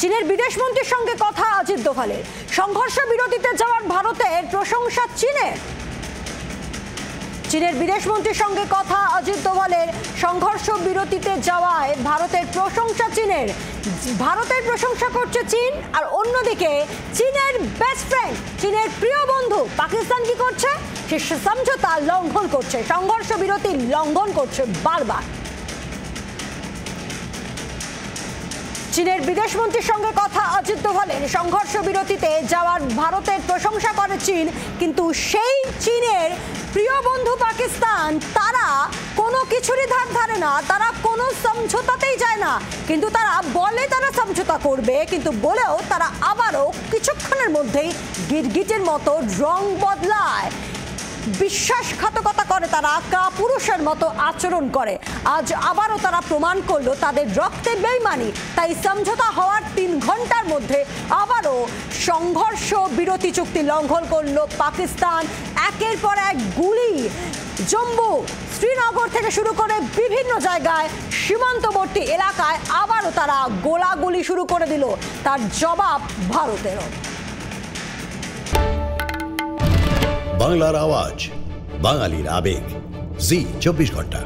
চীনের বিদেশমন্ত্রীর সঙ্গে কথা অজিত দোভালের। সংঘর্ষ বিরতিতে যাওয়ার ভারতের প্রশংসা চীনের। চীনের বিদেশমন্ত্রীর সঙ্গে কথা অজিত দোভালের। সংঘর্ষ বিরতিতে যাওয়ায় ভারতের প্রশংসা চীনের। ভারতের প্রশংসা করছে চীন, আর অন্যদিকে চীনের বেস্ট ফ্রেন্ড, চীনের প্রিয় বন্ধু পাকিস্তান কি করছে? সে সমঝোতা লঙ্ঘন করছে, সংঘর্ষ বিরতি লঙ্ঘন করছে বারবার। চীনের বিদেশমন্ত্রীর সঙ্গে কথা অজিত দোভালের। সংঘর্ষ বিরতিতে যাওয়ার ভারতের প্রশংসা করে চীন, কিন্তু সেই চীনের প্রিয় বন্ধু পাকিস্তান তারা কোনো কিছুরই ধার ধারে না, তারা কোনো সমঝোতাতেই যায় না। কিন্তু তারা বলে তারা সমঝোতা করবে, কিন্তু বলেও তারা আবারও কিছুক্ষণের মধ্যেই গিরগিটের মতো রং বদলায়, বিশ্বাসঘাতকতা করে, তারা কাপুরুষের মতো আচরণ করে। আজ আবারও তারা প্রমাণ করলো তাদের রক্তে বেইমানি। তাই সমঝোতা হওয়ার 3 ঘন্টার মধ্যে আবারও সংঘর্ষ বিরতি চুক্তি লঙ্ঘন করলো পাকিস্তান। একের পর এক গুলি জম্মু, শ্রীনগর থেকে শুরু করে বিভিন্ন জায়গায় সীমান্তবর্তী এলাকায় আবারও তারা গোলাগুলি শুরু করে দিল। তার জবাব ভারতেরও। বাংলার আওয়াজ, বাঙালির আবেগ, জি 24 ঘন্টা।